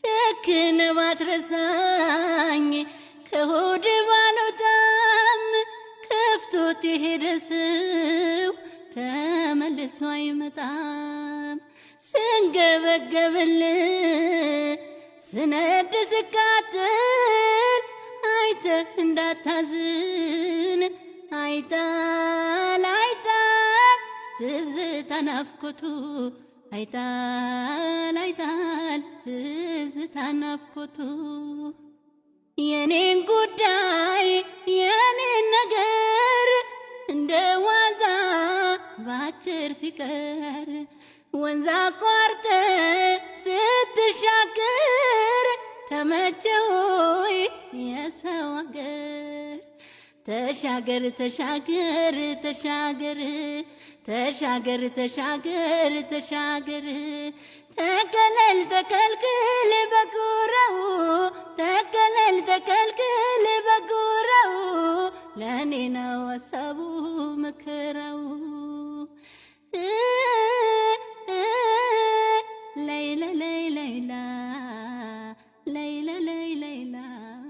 ጨክነ ባትረሳኝ ከሆድ ባልወጣም ከፍቶት የሄደ ሰው ተመልሶ አይመጣም። ስንገበገብልህ ስነድ ስቃጥል አይተህ እንዳታዝን አይጣል አይጣል ትዝታ ናፍቆቱ አይጣል አይጣል ትዝታ ናፍቆቱ የኔን ጉዳይ የኔን ነገር እንደ ዋዛ ባጭር ሲቀር ወንዝ አቋርጠ ስትሻገር ተመቸሆይ የሰው አገር ተሻገር ተሻገር ተሻገር ተሻገር ተሻገር ተሻገር ተከለል ተከልክል በጉራው ተከለል ተከልክል በጉራው ለኔ ነው ሀሳቡ ምክር